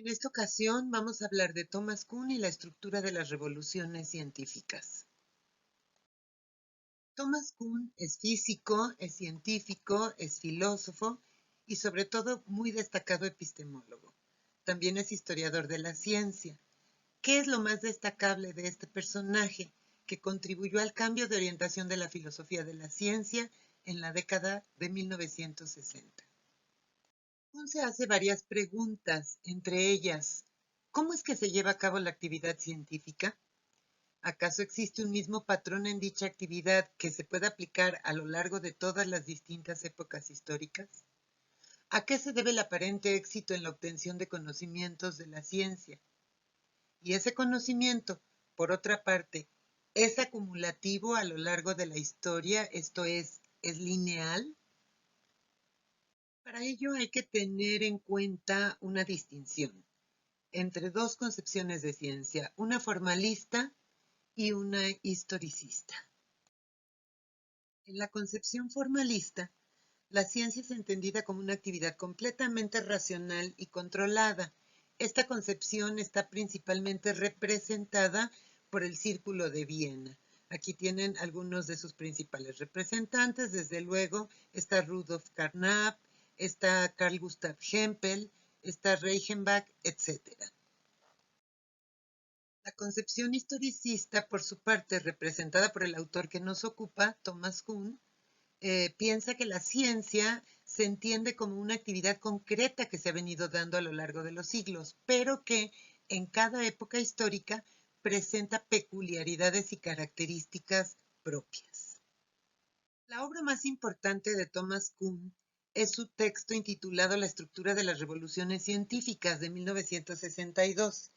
En esta ocasión vamos a hablar de Thomas Kuhn y la estructura de las revoluciones científicas. Thomas Kuhn es físico, es científico, es filósofo y sobre todo muy destacado epistemólogo. También es historiador de la ciencia. ¿Qué es lo más destacable de este personaje que contribuyó al cambio de orientación de la filosofía de la ciencia en la década de 1960? Kuhn se hace varias preguntas, entre ellas, ¿cómo es que se lleva a cabo la actividad científica? ¿Acaso existe un mismo patrón en dicha actividad que se pueda aplicar a lo largo de todas las distintas épocas históricas? ¿A qué se debe el aparente éxito en la obtención de conocimientos de la ciencia? Y ese conocimiento, por otra parte, ¿es acumulativo a lo largo de la historia? Esto ¿es lineal? Para ello hay que tener en cuenta una distinción entre dos concepciones de ciencia, una formalista y una historicista. En la concepción formalista, la ciencia es entendida como una actividad completamente racional y controlada. Esta concepción está principalmente representada por el Círculo de Viena. Aquí tienen algunos de sus principales representantes. Desde luego está Rudolf Carnap, está Carl Gustav Hempel, está Reichenbach, etc. La concepción historicista, por su parte, representada por el autor que nos ocupa, Thomas Kuhn, piensa que la ciencia se entiende como una actividad concreta que se ha venido dando a lo largo de los siglos, pero que en cada época histórica presenta peculiaridades y características propias. La obra más importante de Thomas Kuhn es su texto intitulado La estructura de las revoluciones científicas de 1962.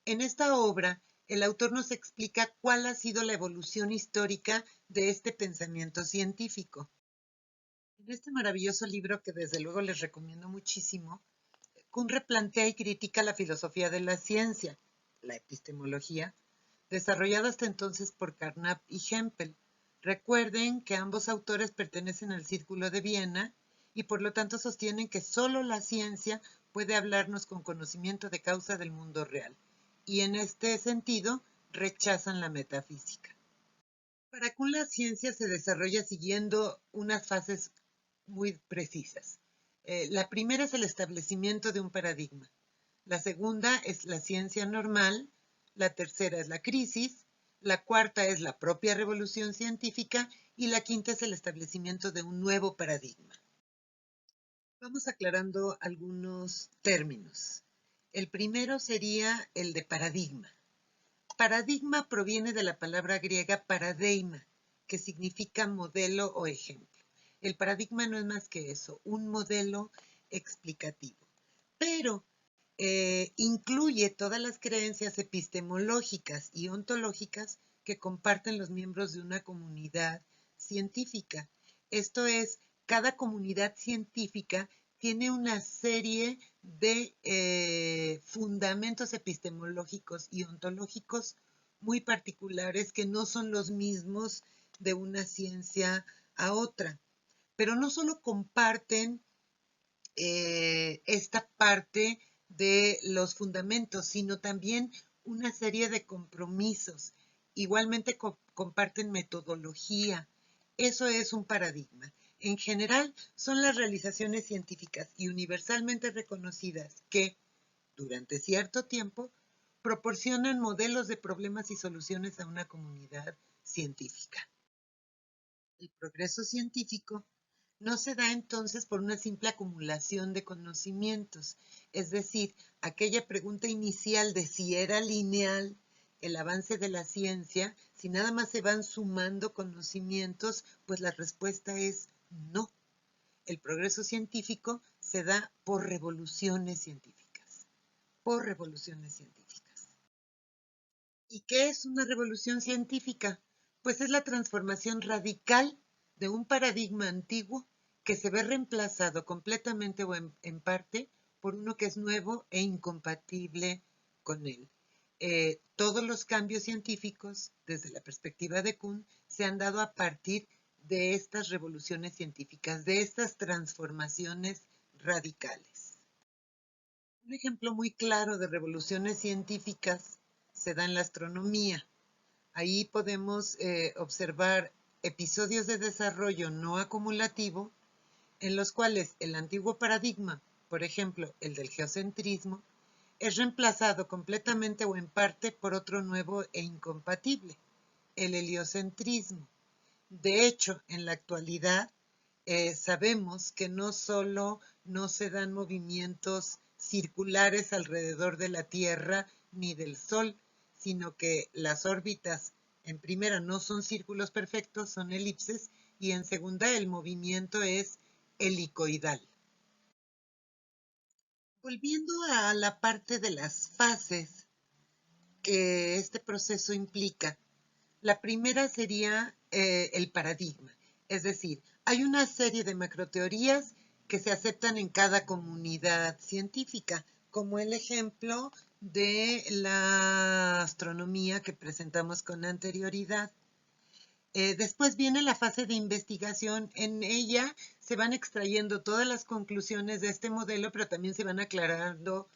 En esta obra, el autor nos explica cuál ha sido la evolución histórica de este pensamiento científico. En este maravilloso libro, que desde luego les recomiendo muchísimo, Kuhn replantea y critica la filosofía de la ciencia, la epistemología, desarrollada hasta entonces por Carnap y Hempel. Recuerden que ambos autores pertenecen al Círculo de Viena y por lo tanto sostienen que solo la ciencia puede hablarnos con conocimiento de causa del mundo real. Y en este sentido rechazan la metafísica. Para Kuhn la ciencia se desarrolla siguiendo unas fases muy precisas. La primera es el establecimiento de un paradigma. La segunda es la ciencia normal. La tercera es la crisis. La cuarta es la propia revolución científica. Y la quinta es el establecimiento de un nuevo paradigma. Vamos aclarando algunos términos. El primero sería el de paradigma. Paradigma proviene de la palabra griega paradeima, que significa modelo o ejemplo. El paradigma no es más que eso, un modelo explicativo. Pero incluye todas las creencias epistemológicas y ontológicas que comparten los miembros de una comunidad científica. Esto es, cada comunidad científica tiene una serie de fundamentos epistemológicos y ontológicos muy particulares que no son los mismos de una ciencia a otra. Pero no solo comparten esta parte de los fundamentos, sino también una serie de compromisos. Igualmente comparten metodología. Eso es un paradigma. En general, son las realizaciones científicas y universalmente reconocidas que, durante cierto tiempo, proporcionan modelos de problemas y soluciones a una comunidad científica. El progreso científico no se da entonces por una simple acumulación de conocimientos, es decir, aquella pregunta inicial de si era lineal el avance de la ciencia, si nada más se van sumando conocimientos, pues la respuesta es no. El progreso científico se da por revoluciones científicas, por revoluciones científicas. ¿Y qué es una revolución científica? Pues es la transformación radical de un paradigma antiguo que se ve reemplazado completamente o en parte por uno que es nuevo e incompatible con él. Todos los cambios científicos, desde la perspectiva de Kuhn, se han dado a partir de estas revoluciones científicas, de estas transformaciones radicales. Un ejemplo muy claro de revoluciones científicas se da en la astronomía. Ahí podemos observar episodios de desarrollo no acumulativo en los cuales el antiguo paradigma, por ejemplo, el del geocentrismo, es reemplazado completamente o en parte por otro nuevo e incompatible, el heliocentrismo. De hecho, en la actualidad sabemos que no solo no se dan movimientos circulares alrededor de la Tierra ni del Sol, sino que las órbitas, en primera, no son círculos perfectos, son elipses, y en segunda, el movimiento es helicoidal. Volviendo a la parte de las fases que este proceso implica, la primera sería el paradigma, es decir, hay una serie de macroteorías que se aceptan en cada comunidad científica, como el ejemplo de la astronomía que presentamos con anterioridad. Después viene la fase de investigación. En ella se van extrayendo todas las conclusiones de este modelo, pero también se van aclarando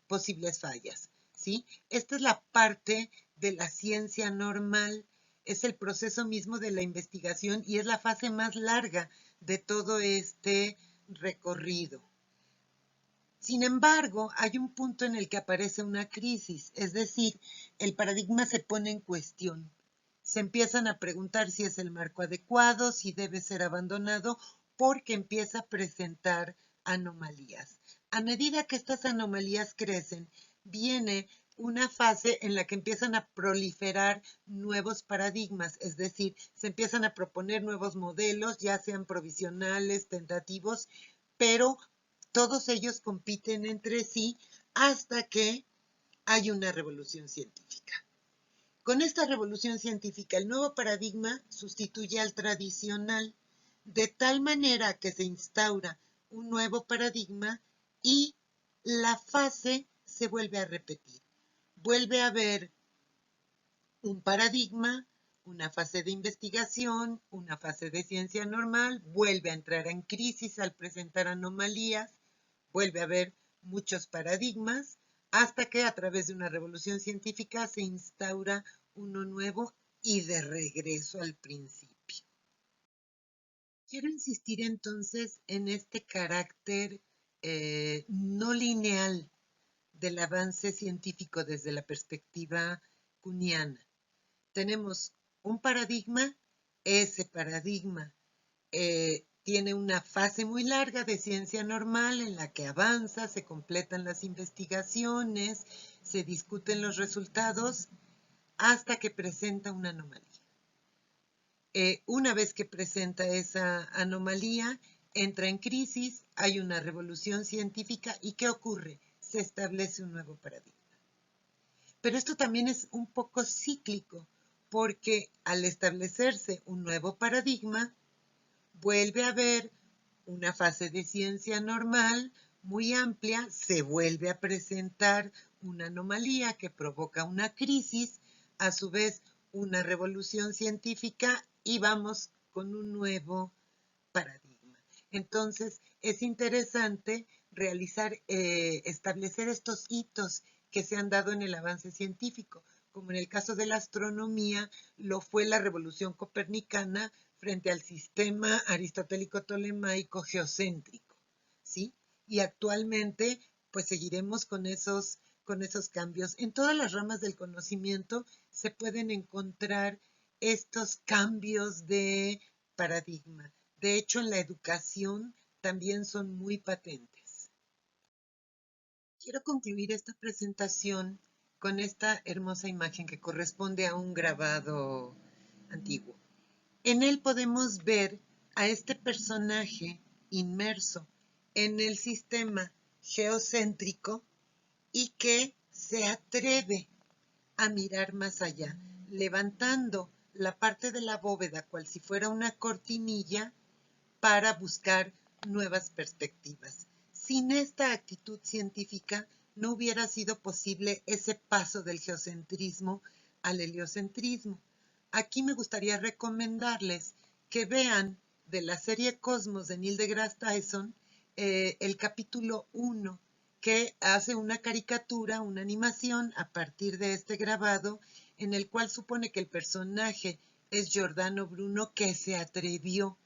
posibles fallas, ¿sí? Esta es la parte de la ciencia normal, es el proceso mismo de la investigación y es la fase más larga de todo este recorrido. Sin embargo, hay un punto en el que aparece una crisis, es decir, el paradigma se pone en cuestión. Se empiezan a preguntar si es el marco adecuado, si debe ser abandonado, porque empieza a presentar anomalías. A medida que estas anomalías crecen, viene una fase en la que empiezan a proliferar nuevos paradigmas, es decir, se empiezan a proponer nuevos modelos, ya sean provisionales, tentativos, pero todos ellos compiten entre sí hasta que hay una revolución científica. Con esta revolución científica, el nuevo paradigma sustituye al tradicional, de tal manera que se instaura un nuevo paradigma y la fase se vuelve a repetir. Vuelve a haber un paradigma, una fase de investigación, una fase de ciencia normal, vuelve a entrar en crisis al presentar anomalías, vuelve a haber muchos paradigmas, hasta que a través de una revolución científica se instaura uno nuevo y de regreso al principio. Quiero insistir entonces en este carácter no lineal del avance científico desde la perspectiva kuhniana. Tenemos un paradigma, ese paradigma tiene una fase muy larga de ciencia normal en la que avanza, se completan las investigaciones, se discuten los resultados hasta que presenta una anomalía. Una vez que presenta esa anomalía, entra en crisis, hay una revolución científica y ¿qué ocurre? Se establece un nuevo paradigma. Pero esto también es un poco cíclico, porque al establecerse un nuevo paradigma, vuelve a haber una fase de ciencia normal muy amplia, se vuelve a presentar una anomalía que provoca una crisis, a su vez una revolución científica y vamos con un nuevo paradigma. Entonces, es interesante establecer estos hitos que se han dado en el avance científico, como en el caso de la astronomía, lo fue la revolución copernicana frente al sistema aristotélico-tolemaico geocéntrico, ¿sí? Y actualmente, pues seguiremos con esos cambios. En todas las ramas del conocimiento se pueden encontrar estos cambios de paradigma. De hecho, en la educación también son muy patentes. Quiero concluir esta presentación con esta hermosa imagen que corresponde a un grabado antiguo. En él podemos ver a este personaje inmerso en el sistema geocéntrico y que se atreve a mirar más allá, levantando la parte de la bóveda cual si fuera una cortinilla para buscar nuevas perspectivas. Sin esta actitud científica no hubiera sido posible ese paso del geocentrismo al heliocentrismo. Aquí me gustaría recomendarles que vean de la serie Cosmos de Neil deGrasse Tyson el capítulo 1, que hace una caricatura, una animación a partir de este grabado, en el cual supone que el personaje es Giordano Bruno, que se atrevió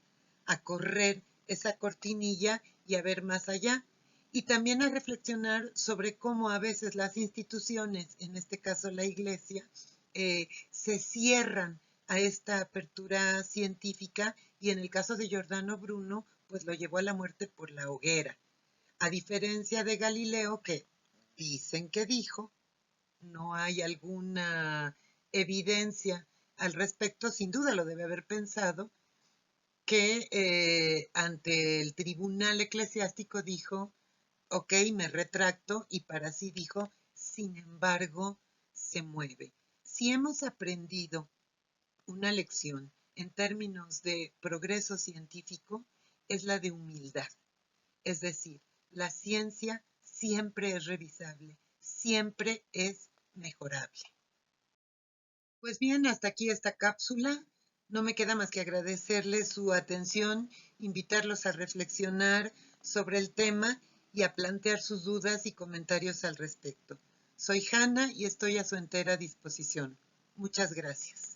a correr esa cortinilla y a ver más allá. Y también a reflexionar sobre cómo a veces las instituciones, en este caso la iglesia, se cierran a esta apertura científica, y en el caso de Giordano Bruno, pues lo llevó a la muerte por la hoguera. A diferencia de Galileo, que dicen que dijo, no hay alguna evidencia al respecto, sin duda lo debe haber pensado, que ante el tribunal eclesiástico dijo, ok, me retracto, y para sí dijo, sin embargo, se mueve. Si hemos aprendido una lección en términos de progreso científico, es la de humildad. Es decir, la ciencia siempre es revisable, siempre es mejorable. Pues bien, hasta aquí esta cápsula. No me queda más que agradecerles su atención, invitarlos a reflexionar sobre el tema y a plantear sus dudas y comentarios al respecto. Soy Hanna y estoy a su entera disposición. Muchas gracias.